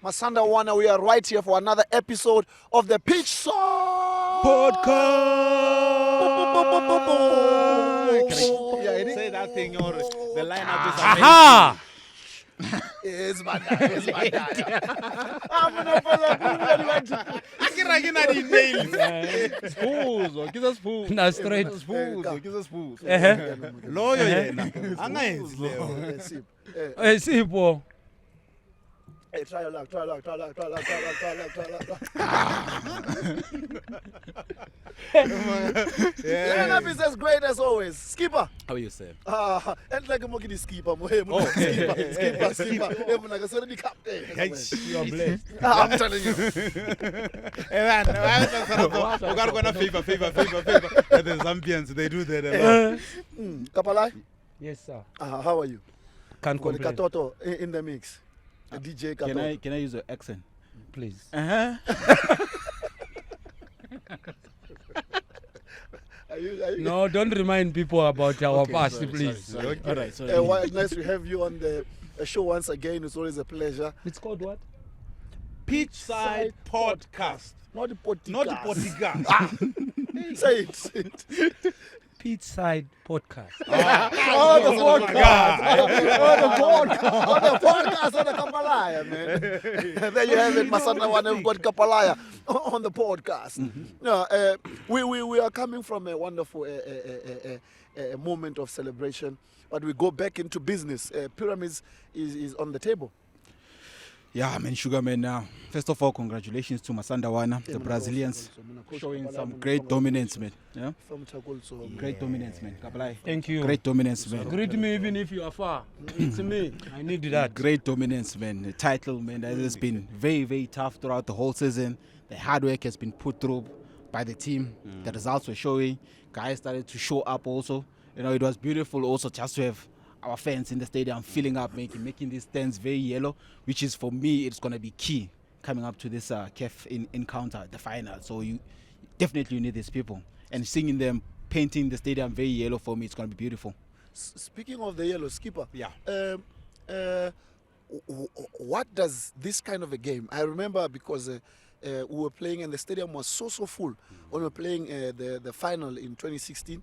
Masandawana, we are right here for another episode of the Pitchside Podcast. Say that thing, or the lineup is amazing. Aha! It's my I'm gonna follow Na straight. Lawyer yena. Angayenzi leyo. Sipho. Hey, try your luck. Lineup is as great as always. Skipper. How you say? And like a monkey skipper. Skipper. Everyone like a certain captain. You are blessed. I'm telling you. Hey man, we got to favor. And the Zambians, they do that. Kapalaya? Yes, sir. How are you? Can't Got the complain. Katoto in the mix. The DJ Katoto. Can I use your accent? Please. Are you? No, don't remind people about our past, please. Sorry. All right, sorry. Nice to have you on the show once again. It's always a pleasure. It's called what? Pitchside Podcast. Not the podcast. Not the podcast. Say it. Pitchside Podcast. Oh, the podcast. On the Kapalaya, man. There you have it, Masandawana. We've got Kapalaya on the podcast. We are coming from a wonderful moment of celebration, but we go back into business. Pyramids is on the table. Yeah, man, Shuga, man. First of all, congratulations to Masandawana, the Brazilians, showing some great dominance, man. Yeah? Great dominance, man. Kapalaya. Thank you. Great dominance, man. Greet me even if you are far. It's me. I need that. Great dominance, man. The title, man, that has been very, very tough throughout the whole season. The hard work has been put through by the team. The results were showing. Guys started to show up also. You know, it was beautiful also just to have our fans in the stadium filling up, making these stands very yellow, which is, for me, it's going to be key coming up to this 𝐓𝐡𝐞 encounter, the final. So you definitely need these people. And seeing them painting the stadium very yellow, for me, it's going to be beautiful. Speaking of the yellow, Skipper. Yeah. What does this kind of a game? I remember because we were playing and the stadium was so full when we were playing the final in 2016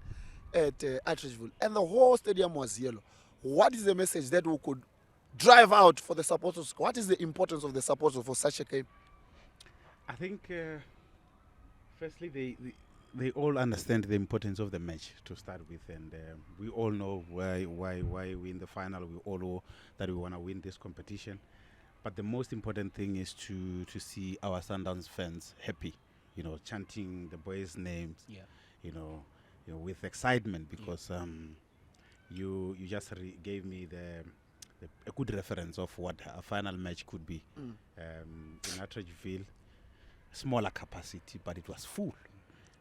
at Atteridgeville, and the whole stadium was yellow. What is the message that we could drive out for the supporters? What is the importance of the supporters for such a game? I think, firstly, they all understand the importance of the match to start with, and we all know why we're in the final. We all know that we want to win this competition, but the most important thing is to see our Sundowns fans happy, you know, chanting the boys' names, you know, with excitement, because you just gave me a good reference of what a final match could be. In Atteridgeville, smaller capacity, but it was full.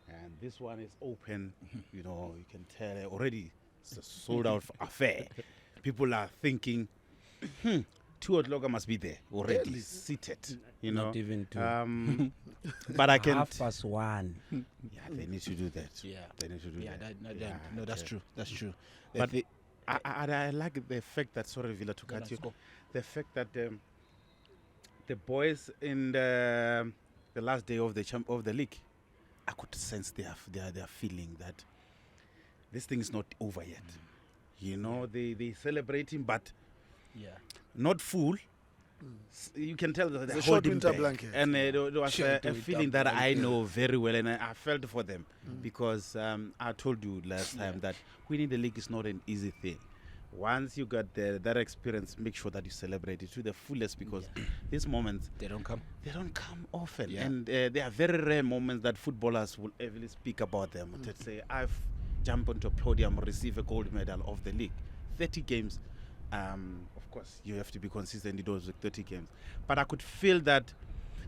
And this one is open, you know, you can tell already it's a sold out affair. People are thinking, 2 o'clock must be there already seated, you know. Not even 2. But I can 1:30. Yeah, they need to do that. Yeah. They need to do that. No, that's true. That's true. But I like the fact that, sorry, Vila, to cut you. The fact that the boys in the last day of the league, I could sense their feeling that this thing is not over yet. You know, they celebrating, but not full. You can tell that they're short holding winter back. blanket. And there was a feeling that I know very well, and I felt for them, because I told you last time that winning the league is not an easy thing. Once you got that experience, make sure that you celebrate it to the fullest, because these moments, They don't come. they don't come often. And they are very rare moments that footballers will ever speak about them. To say, I've jumped onto a podium, receive a gold medal of the league. 30 games. Of course, you have to be consistent in those 30 games. But I could feel that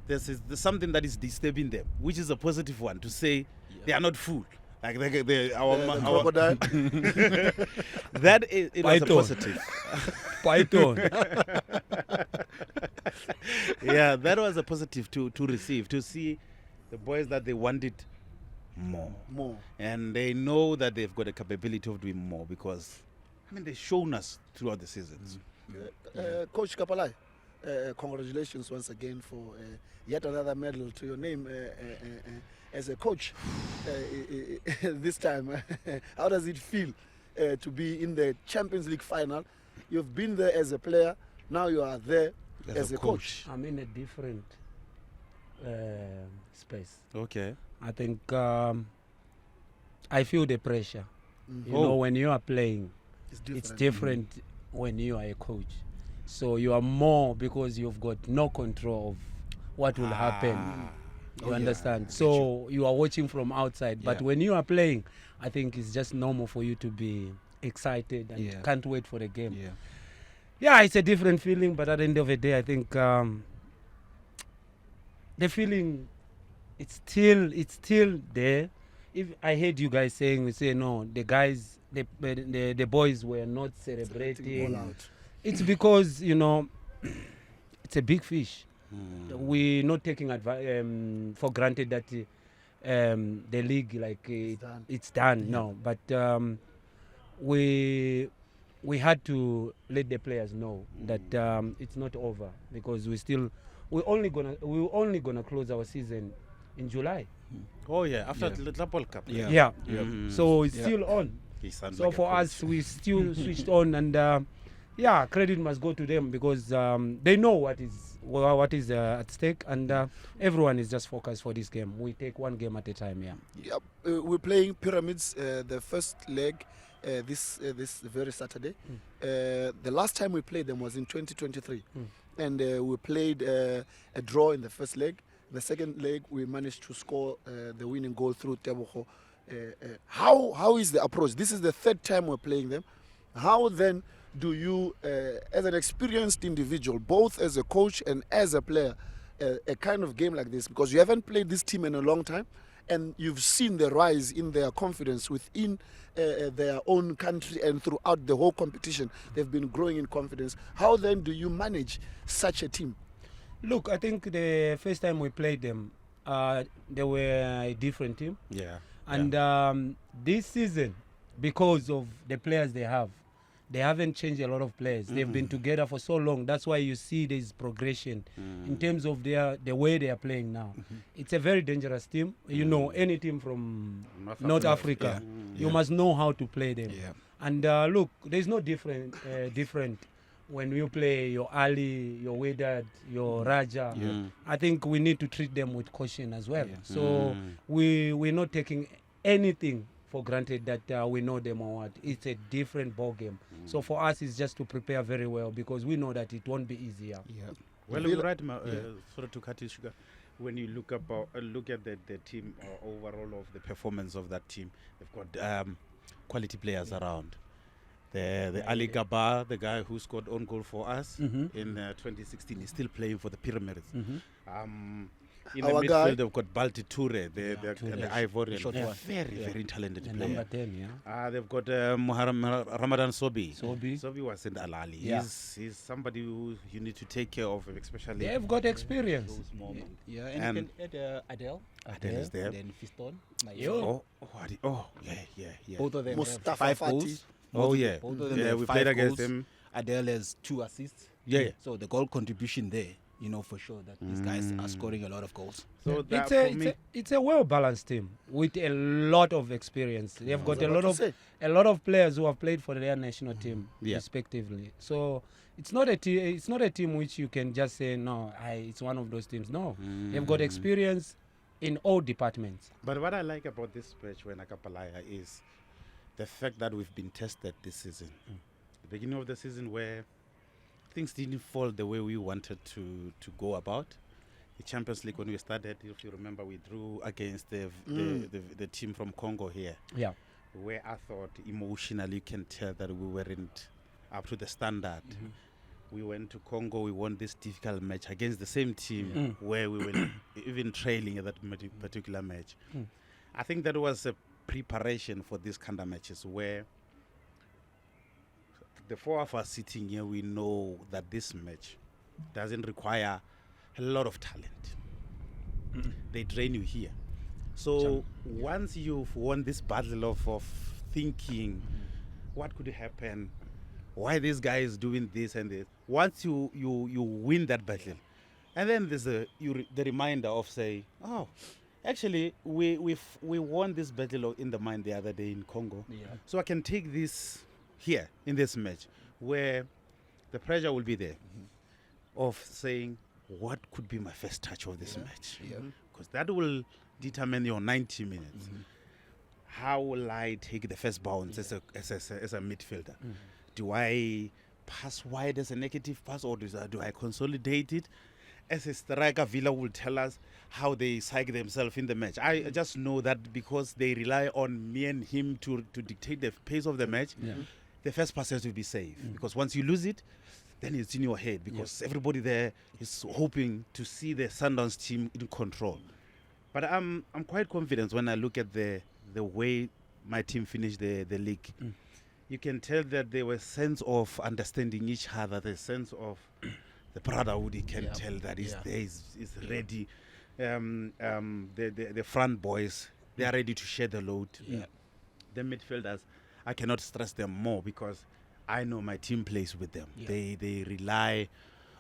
there's something that is disturbing them, which is a positive one, to say they are not fooled. Like our crocodile. That it was a positive. Python. Yeah, that was a positive to receive, to see the boys that they wanted more. And they know that they've got a capability of doing more, because, I mean, they've shown us throughout the seasons. Coach Kapalaya, congratulations once again for yet another medal to your name as a coach. This time, how does it feel to be in the Champions League final? You've been there as a player, now you are there as a coach. I'm in a different space. Okay. I think I feel the pressure. Mhm. You know, when you are playing, It's it's different when you are a coach. So you are more because you've got no control of what will happen. You understand? So you are watching from outside. But Yeah. when you are playing, I think it's just normal for you to be excited and Yeah. can't wait for the game. Yeah. Yeah, it's a different feeling, but at the end of the day, I think the feeling it's still there. If I heard you guys saying, we say no, the guys, the boys were not All celebrating. out. It's because it's a big fish. Mm. We're not taking for granted that the league done. it's done. No, but we had to let the players know that it's not over, because we're only gonna close our season in July. Oh yeah, after Yeah. the Club World Cup. Yeah. Yeah. Mm. So it's Yeah. still on. He sounds So like a for coach. us, we still switched on, and yeah, credit must go to them, because they know what is at stake, and everyone is just focused for this game. We take one game at a time. Yeah. Yep. We're playing Pyramids, the first leg this very Saturday. The last time we played them was in 2023, and we played a draw in the first leg. The second leg, we managed to score the winning goal through 𝐓𝐴𝐻𝐿. How is the approach? This is the third time we're playing them. How then do you, as an experienced individual, both as a coach and as a player, a kind of game like this, because you haven't played this team in a long time, and you've seen the rise in their confidence within their own country and throughout the whole competition, they've been growing in confidence. How then do you manage such a team? Look, I think the first time we played them, they were a different team, Yeah. and this season, because of the players they haven't changed a lot of players. They've been together for so long. That's why you see there's progression in terms of the way they are playing now. It's a very dangerous team. You know, any team from North Africa, you must know how to play them. Yeah. And look, there's no different when you play your Ali, your Wedad, your Raja. I think we need to treat them with caution as well. Yeah. So we're not taking anything for granted that we know them or what. It's a different ball game. So for us, it's just to prepare very well, because we know that it won't be easier. Yeah. Well, Vila- you're right, sorry to cut you, Shuga. When you look at the team overall of the performance of that team, they've got quality players around. The Ali Gaba, the guy who scored own goal for us in 2016, is still playing for the Pyramids. In Our the guy- midfield, they've got Balti Toure, the Ivorian, Short a one. very talented And player. number 10, yeah. They've got Ramadan Sobi. Sobi. Was in Al Ali. Yeah. He's somebody who you need to take care of, especially They've got experience. those moments. Yeah, And- and you can add Adele. Adele is there. And then Fiston. Like, Yo. Yeah. Both of them Mustafa have 5 Fati. goals. Oh, yeah. Both of them Yeah, have we 5 played against goals. him. Adele has 2 assists. Yeah. So the goal contribution there, you know for sure that these guys are scoring a lot of goals. So that It's a well balanced team with a lot of experience. They've got a lot of players who have played for their national team respectively. So it's not a team which you can just say no, it's one of those teams. No, they've got experience in all departments. But what I like about this match when Kapalaya is the fact that we've been tested this season. The beginning of the season where things didn't fall the way we wanted to go about. The Champions League, when we started, if you remember, we drew against the team from Congo here. Yeah. Where I thought emotionally you can tell that we weren't up to the standard. We went to Congo, we won this difficult match against the same team where we were even trailing at that particular match. I think that was a preparation for these kind of matches where the 4 of us sitting here, we know that this match doesn't require a lot of talent. They drain you here. So once you've won this battle of thinking what could happen why this guy is doing this and this. Once you win that battle, and then there's the reminder of say, oh, actually we won this battle in the mind the other day in Congo. Yeah. So I can take this here in this match where the pressure will be there of saying what could be my first touch of this match, because that will determine your 90 minutes. How will I take the first bounce as a midfielder? Do I pass wide as a negative pass, or do I consolidate it? As a striker, Vila will tell us how they psych themselves in the match. I just know that because they rely on me and him to dictate the pace of the match, the first pass has to be safe. Because once you lose it, then it's in your head, because everybody there is hoping to see the Sundowns team in control. But I'm quite confident when I look at the way my team finished the league. You can tell that there was a sense of understanding each other, the sense of the brotherhood. You can tell that is there, is ready. The front boys, they are ready to share the load. The midfielders, I cannot stress them more because I know my team plays with them. They rely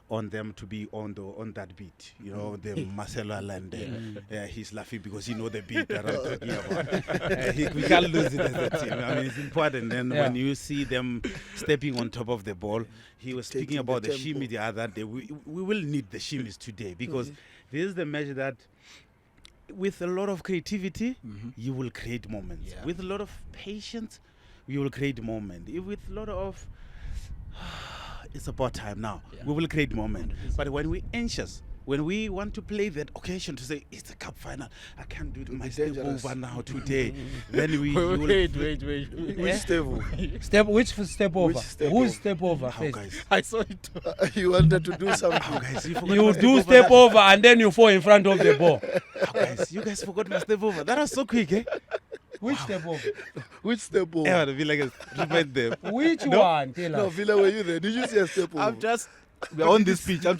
on them to be on that beat. You know, the Marcelo Allende, he's laughing because he knows the beat that I'm talking about. We can't lose it as a team. I mean, it's important. And when you see them stepping on top of the ball, he was speaking about the shimmy the other day. We will need the shimmies today, because this is the match that with a lot of creativity, you will create moments. With a lot of patience, you will create moments. With a lot of it's about time now. We will create moment. 100%. But when we're anxious, when we want to play that occasion to say it's a cup final, I can't do my step over now today. Then we wait. Which step over? Which step over? Who's step over? How, guys? I saw it. You wanted to do something. How, guys? You do step over and then you fall in front of the ball. How, guys? You guys forgot my step over. That was so quick, eh? Which step over? Which step over? Yeah, the Villa guys remind them. Which one? Tell us. No, Villa, were you there? Did you see a step over? We're on this pitch. We're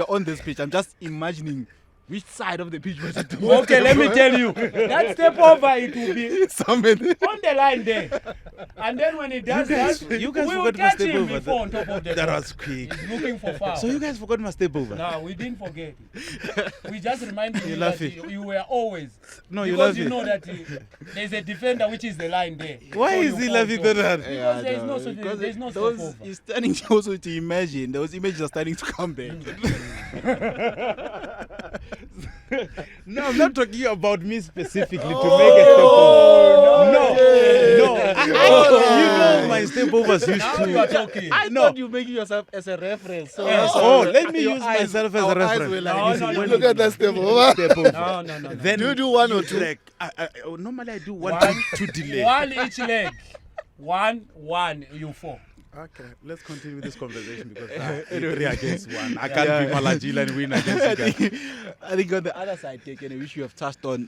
on this pitch. I'm just imagining which side of the pitch was it doing. Okay, let me tell you. That step over, it will be Somebody. on the line there. And then when it does that, you guys we will forgot my catch step him over. before on top of the That ball. was quick. He's looking for foul. So you guys forgot my step over? No, we didn't forget it. We just reminded you that laughing. you were always. No, you because laughing. you know that there's a defender which is the line there. Why So is you he fall laughing top. that? Because there's no such Because there's no step those over. is starting also to imagine. Those images are starting to come back. No, I'm not talking about me specifically to make a step over. You know my step overs used Now you are to. talking. I thought you making yourself as a reference. So Let me use myself as a reference. No. Look at that step over. Step over. No. Then Do you do one or two? Like, normally I do one to delay. One each leg. One, you four. Okay, let's continue with this conversation because 3 against 1. I can't be Malajila and win against you guys. I think on the other side, taken, which you have touched on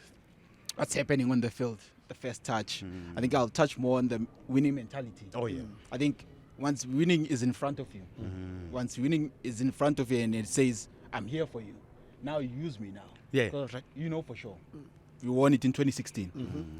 what's happening on the field, the first touch. I think I'll touch more on the winning mentality. Oh, yeah. I think once winning is in front of you, once winning is in front of you and it says, I'm here for you, now you use me now. Yeah. Because you know for sure. You won it in 2016.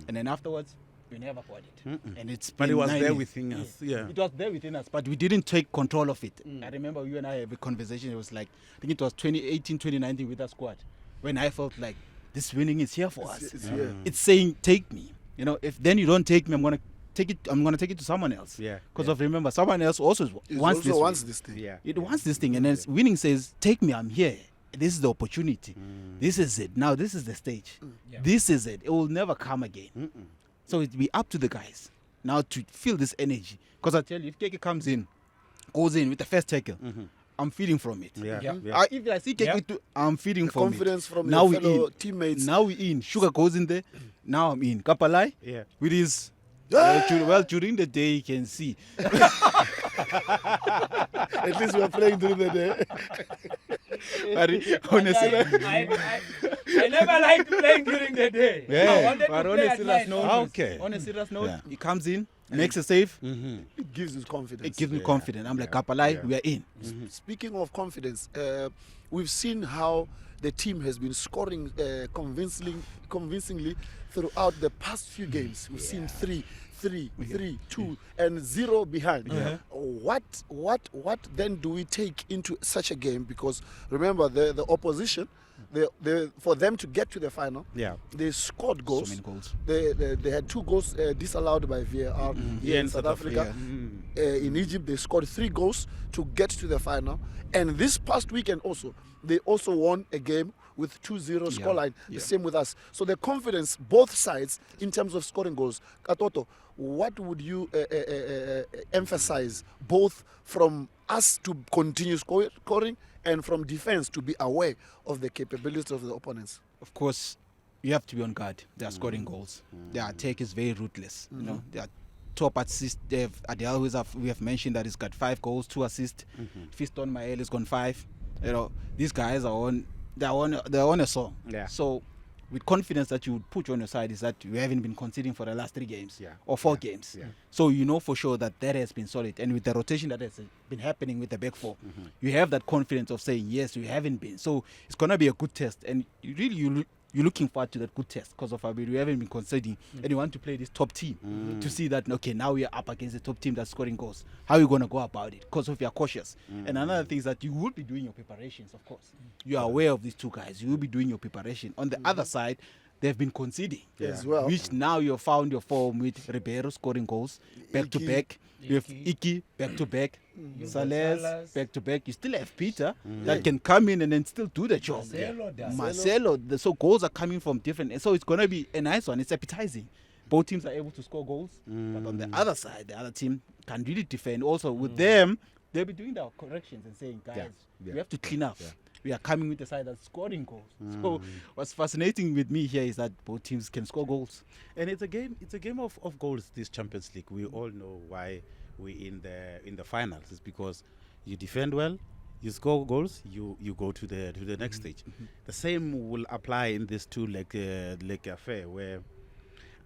And then afterwards, we never got it. And it's But it been was 9 there years. within us. Yeah. It was there within us, but we didn't take control of it. I remember you and I have a conversation. It was like, I think it was 2018, 2019 with our squad, when I felt like this winning is here for us. It's here. It's saying, take me. You know, if then you don't take me, I'm gonna take it to someone else. Yeah. Because of remember, someone else also wants this thing. Yeah. It wants this thing, and then winning says, take me. I'm here. This is the opportunity. This is it. Now this is the stage. Yeah. This is it. It will never come again. So it'll be up to the guys now to feel this energy. Because I tell you, if Keke comes in, goes in with the first tackle, I'm feeding from it. Yeah. Yeah. Yeah. If I see Keke, I'm feeding from Confidence it. from Now your we fellow in. teammates. Now we in. Shuga goes in there. Now I'm in. Kapalaya Yeah. with his. Well, during the day you can see. At least we're playing during the day. But honestly, I never liked playing during the day. Yeah, I wanted but to on play a at serious night. note, Okay. on a serious note, Yeah. he comes in, makes a save, It gives us confidence. it gives me Yeah. confidence. I'm like, Kapalaya, Yeah. we are in. Speaking of confidence, we've seen how the team has been scoring convincingly throughout the past few games. We've seen 3, 2, and 0 behind. What then do we take into such a game? Because remember, the opposition, for them to get to the final, they scored goals. So many goals. They had 2 goals disallowed by VAR here in South Africa. In Egypt, they scored 3 goals to get to the final. And this past weekend also, they also won a game with 2-0 scoreline, the same with us. So the confidence, both sides, in terms of scoring goals. Katoto, what would you emphasize, both from us to continue scoring and from defense to be aware of the capabilities of the opponents? Of course, you have to be on guard. They are scoring goals. Their attack is very ruthless. You know, they are top assist. They have Adele, we have mentioned that he's got 5 goals, 2 assists. Fiston Mael has gone 5. You know, these guys are on. They're on a song. So, with confidence that you would put on your side is that you haven't been conceding for the last 3 games or 4 games. So you know for sure that has been solid. And with the rotation that has been happening with the back 4, you have that confidence of saying yes, you haven't been. So it's gonna be a good test, and you're looking forward to that good test because of we haven't been conceding, and you want to play this top team to see that okay, now we are up against the top team that's scoring goals. How are you gonna go about it? Because of you're cautious. And another thing is that you will be doing your preparations. Of course, you are aware of these 2 guys. You will be doing your preparation. On the other side, they've been conceding as well, which now you've found your form with Ribeiro scoring goals back to back. You have 𝐓𝐿𝐴 back to back, Salas back to back. You still have Peter that can come in and then still do the job. Marcelo. So goals are coming from different, and so it's going to be a nice one. It's appetizing. Both teams are able to score goals, but on the other side, the other team can really defend. Also with them, they'll be doing their corrections and saying, guys, we have to clean up. We are coming with the side that's scoring goals. So what's fascinating with me here is that both teams can score goals. And it's a game of goals, this Champions League. We all know why we're in the finals. It's because you defend well, you score goals, you go to the next stage. The same will apply in this 2-leg affair, where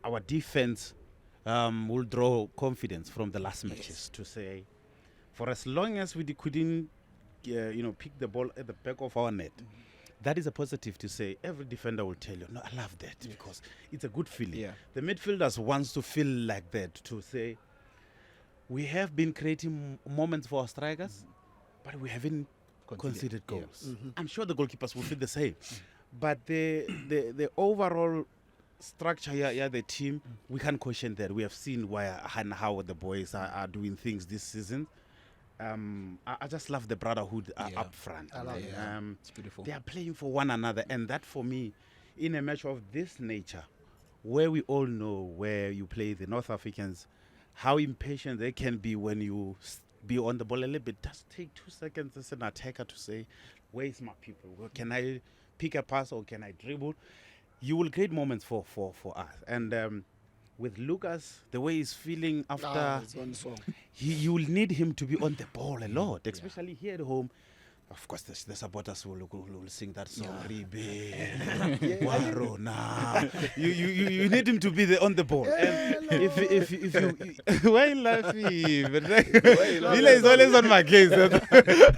our defense will draw confidence from the last matches to say, for as long as we couldn't pick the ball at the back of our net, that is a positive to say. Every defender will tell you, no, I love that because it's a good feeling. The midfielders wants to feel like that, to say, we have been creating moments for our strikers, but we haven't conceded goals. I'm sure the goalkeepers will feel the same. But the overall structure the team, we can question that. We have seen how the boys are doing things this season. I just love the brotherhood up front. I love it. It's beautiful. They are playing for one another, and that for me, in a match of this nature, where we all know where you play the North Africans, how impatient they can be when you be on the ball a little bit. Just take 2 seconds as an attacker to say, where is my people? Can I pick a pass or can I dribble? You will create moments for us. And with Lucas, the way he's feeling after, you will need him to be on the ball a lot, especially here at home. Of course, the supporters will sing that song. Warona. You need him to be on the ball. And if you why laughing? Vila is always on my case. Vila,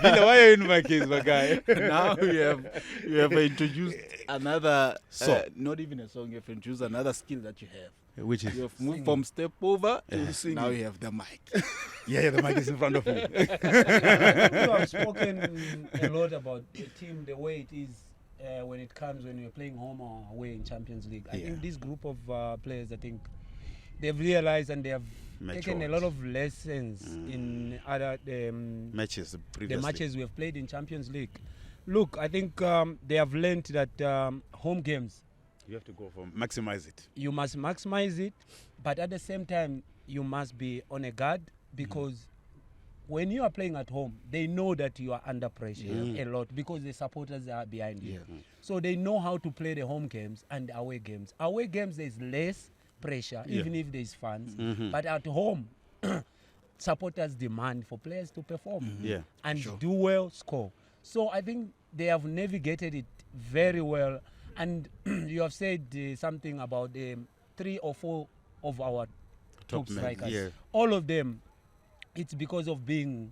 why are you in my case, my guy? Now you have introduced another not even a song. You have introduced another skill that you have. Which is you have moved from step over to singing. Now you have the mic. The mic is in front of me. You have spoken a lot about the team, the way it is when you're playing home or away in Champions League. I think this group of players, I think they've realized and they have taken a lot of lessons in other matches. The matches we have played in Champions League. Look, I think they have learned that home games, you have to go for maximize it. You must maximize it, but at the same time, you must be on a guard because when you are playing at home, they know that you are under pressure a lot because the supporters are behind you. So they know how to play the home games and the away games. Away games, there's less pressure, even if there's fans. But at home, supporters demand for players to perform and do well, score. So I think they have navigated it very well. And you have said something about 3 or 4 of our top strikers. All of them, it's because of being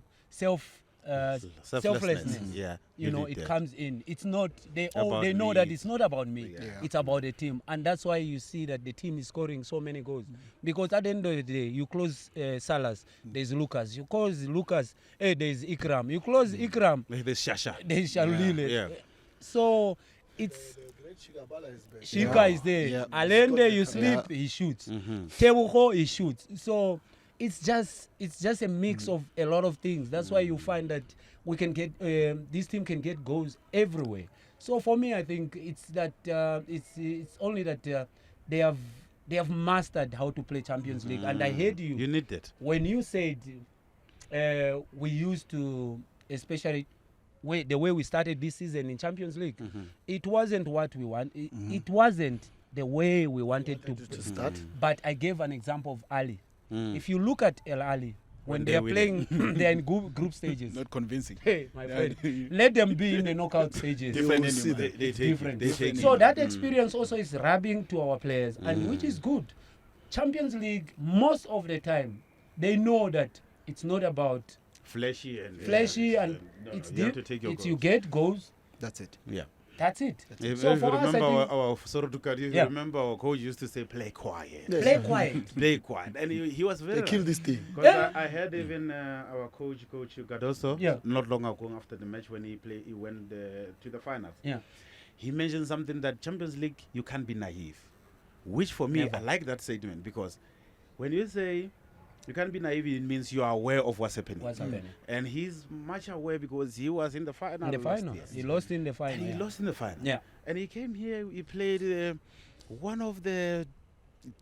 selflessness. Yeah, You know, did it that. comes in. It's not they About know me. that it's not about me. Yeah. It's about the team, and that's why you see that the team is scoring so many goals. Because at the end of the day, you close Salas, there's Lucas. You close Lucas, there's Ikram. You close Ikram, There's Shasha. there's Shalulile. Yeah. So it's The great Shuga is back. Shuga is there. Yeah. Alende, you Yeah. sleep, he shoots. Mm-hmm. 𝐏𝐤𝐿, he shoots. So it's just a mix of a lot of things. That's why you find that we can get this team can get goals everywhere. So for me, I think it's that it's only that they have mastered how to play Champions League. And I heard You need that. when you said we used to, especially the way we started this season in Champions League, it wasn't what we want. It wasn't the way we wanted to start. But I gave an example of Ali. If you look at El Ali, when they they are win playing, they're in group stages. Not convincing. Hey, my friend, let them be in the knockout stages. Different will see anyway. that. They It's take it. different. They take So it. that experience also is rubbing to our players, and which is good. Champions League, most of the time, they know that it's not about Flashy and and no, it's you have deep. to take your It's you goals. get goals. That's it. Yeah. That's it. If So you for us, I remember think our Soroduka, you Yeah. remember our coach used to say, "Play quiet, Yes. play quiet. play quiet," and he was very. They killed this team. Because Yeah. I heard even our coach Gadoso, Yeah. not long ago after the match when he went to the finals. Yeah. He mentioned something that Champions League you can't be naive, which for me Never. I like that statement because when you say you can't be naive, it means you are aware of what's happening. What's happening? And he's much aware because he was in the final. In the last final, year. he lost in the final. And he yeah. lost in the final. Yeah. And he came here, he played one of the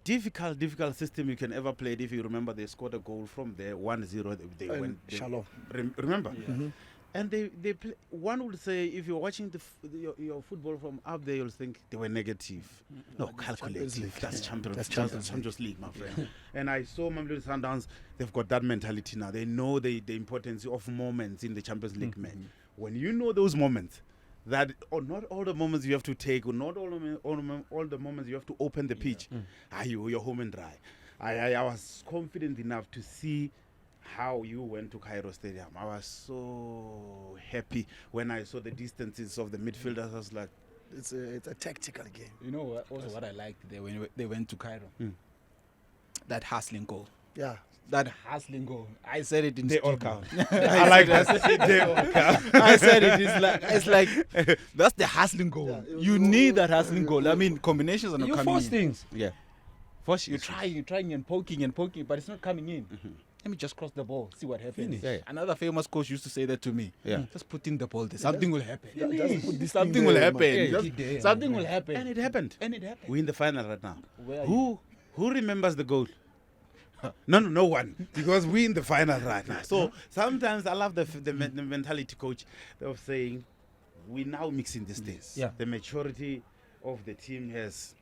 difficult system you can ever play. If you remember, they scored a goal from there, 1-0. They And went. Shalom. Remember? And they play, one would say, if you're watching your football from up there, you'll think they were negative. No, calculative. League. That's That's Champions League, my friend. And I saw Mamelodi Sundowns, they've got that mentality now. They know the importance of moments in the Champions League match. When you know those moments, that not all the moments you have to take, or not all the moments you have to open the pitch, you're home and dry. I was confident enough to see how you went to Cairo Stadium. I was so happy when I saw the distances of the midfielders. I was like, It's a tactical game. You know what I liked there when they went to Cairo? That hustling goal. Yeah. That hustling goal. I said it in they all studio. count. I like that. They all count. I said it. It's like that's the hustling goal. Yeah, it was- You need that hustling goal. I mean, combinations are not You coming force in. things. Yeah. You're trying and poking, but it's not coming in. Let me just cross the ball, see what happens. Finish. Yeah, yeah. Another famous coach used to say that to me. Yeah. Just put in the ball there. Something will happen. Just put this Something thing will there, happen. man. Yeah, Just- keep there, something yeah. will happen. And it happened. happened. We're in the final right now. Where are you? Who remembers the goal? No one. Because we're in the final right now. So sometimes I love the mentality, coach, of saying we're now mixing these things. Yeah. The maturity of the team has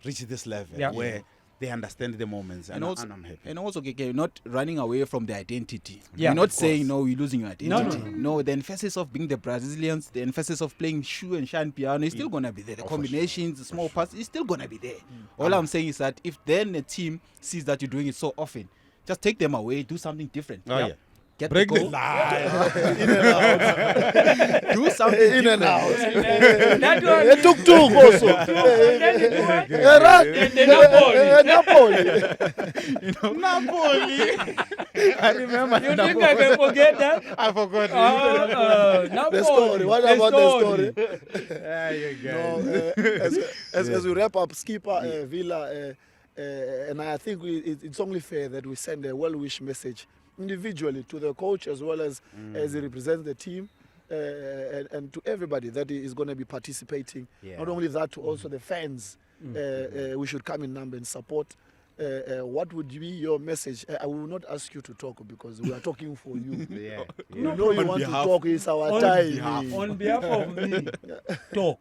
reached this level Yeah. where they understand the moments, and I'm happy. And also, KK, not running away from the identity. Yeah, You're not of saying, course. no, you're losing your identity. No. The emphasis of being the Brazilians, the emphasis of playing shoe and shine piano is still going to be there. The combinations, the small passes, is still going to be there. All I'm saying is that if then a team sees that you're doing it so often, just take them away, do something different. Oh, yeah. Get Break the the goal. lie. Do something In different. and out. That one. A tuk-tuk also. Napoli. Napoli. I remember. You think I can forget that? I forgot. Napoli. The story. What about the story? You No, guys. as we wrap up, skipper Vila, and I think it's only fair that we send a well-wish message individually to the coach as well as he represents the team and to everybody that is going to be participating. Yeah. Not only that, to also the fans. We should come in number and support. What would be your message? I will not ask you to talk because we are talking for you. Yeah. You know you On want to behalf- talk. It's our On time. On behalf of me, talk.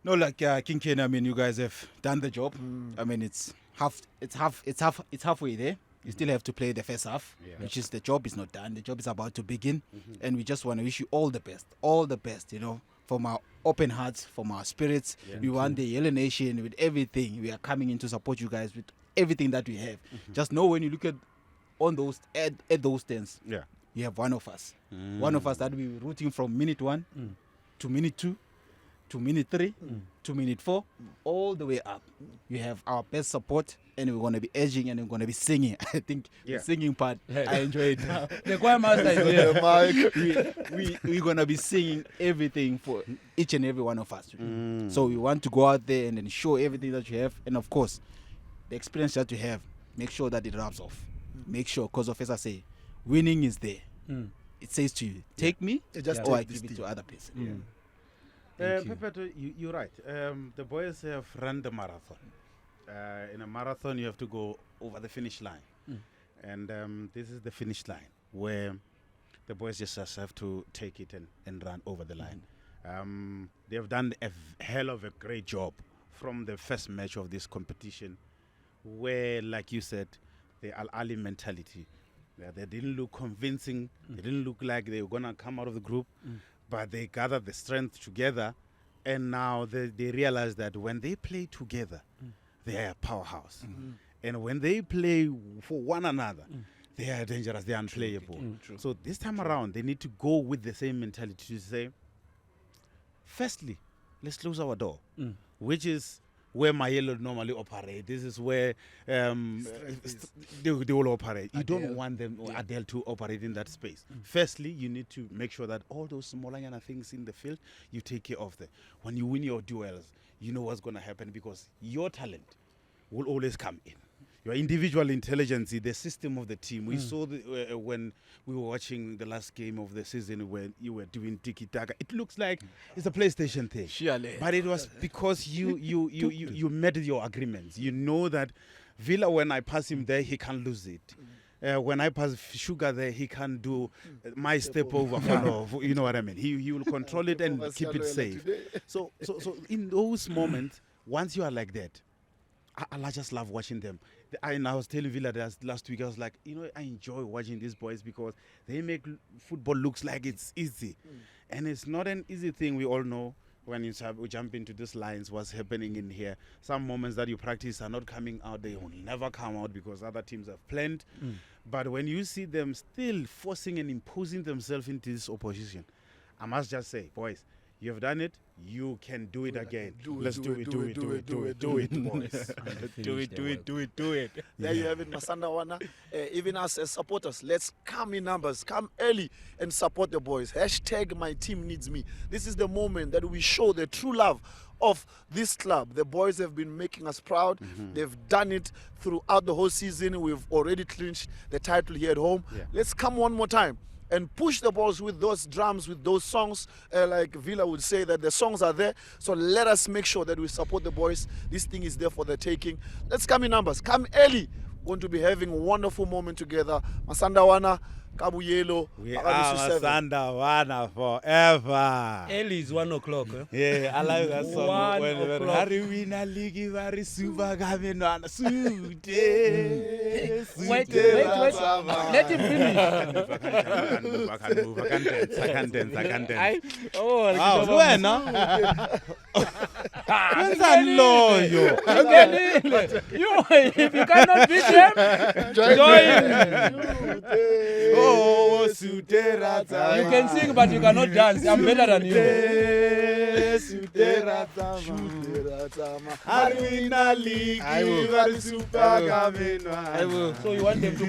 No, like King Ken, I mean, you guys have done the job. I mean, it's halfway there. You still have to play the first half, which is the job is not done. The job is about to begin, and we just want to wish you all the best. You know, from our open hearts, from our spirits. We want the Yellow Nation with everything. We are coming in to support you guys with everything that we have. Just know when you look at on those at those stands, Yeah. you have one of us. One of us that will be rooting from minute 1 to minute 2 to minute 3 to minute 4, all the way up. You have our best support, and we're going to be edging and we're going to be singing. I think the singing part, I enjoy it. The choir master is here. We're going to be singing everything for each and every one of us. So we want to go out there and then show everything that you have. And of course, the experience that you have, make sure that it rubs off. Make sure, because of, as I say, winning is there. It says to you, take me, or I give it to other person. Pepeto, you're right. The boys have run the marathon. In a marathon, you have to go over the finish line. And this is the finish line where the boys just have to take it and run over the line. They've done a hell of a great job from the first match of this competition, where, like you said, the Al-Ali mentality. They didn't look convincing. They didn't look like they were going to come out of the group. But they gathered the strength together, and now they realize that when they play together, they are a powerhouse. And when they play for one another, they are dangerous, they are unplayable. So this time around, they need to go with the same mentality to say, firstly, let's close our door, which is where Mayelo normally operate. This is where they will operate. You don't want them or Adele to operate in that space. Firstly, you need to make sure that all those small things in the field, you take care of them. When you win your duels, you know what's going to happen, because your talent will always come in. Your individual intelligence, the system of the team. We saw when we were watching the last game of the season when you were doing tiki-taka. It looks like it's a PlayStation thing. But it was because you made your agreements. You know that Vila, when I pass him there, he can't lose it. When I pass Shuga there, he can do my step over follow. You know what I mean? He will control it and keep it safe. So in those moments, once you are like that, I just love watching them. I was telling Vila last week, I was like, I enjoy watching these boys because they make football looks like it's easy. And it's not an easy thing. We all know when you jump into these lines, what's happening in here. Some moments that you practice are not coming out. They will never come out because other teams have planned. But when you see them still forcing and imposing themselves into this opposition, I must just say, boys, you've done it. You can do it again. Let's do it, boys. Do it. There you have it, Masandawana. Even us as supporters, let's come in numbers. Come early and support the boys. # my team needs me. This is the moment that we show the true love of this club. The boys have been making us proud. They've done it throughout the whole season. We've already clinched the title here at home. Let's come one more time and push the balls with those drums, with those songs. Like Vila would say, that the songs are there. So let us make sure that we support the boys. This thing is there for the taking. Let's come in numbers. Come early. We're going to be having a wonderful moment together. Masandawana, Kabuyelo. We are Masandawana forever. Early is 1 o'clock. Yeah, I like that song. 1 o'clock. Hari wina ligi vari suba gamenwana sute. Wait. Let him finish. I can dance. Oh, wena. Wenzani loyo? If you cannot beat them, join. Oh, You can sing, but you cannot dance. I'm better than you. So you want them to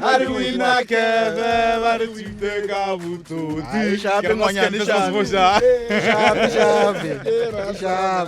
Sharp.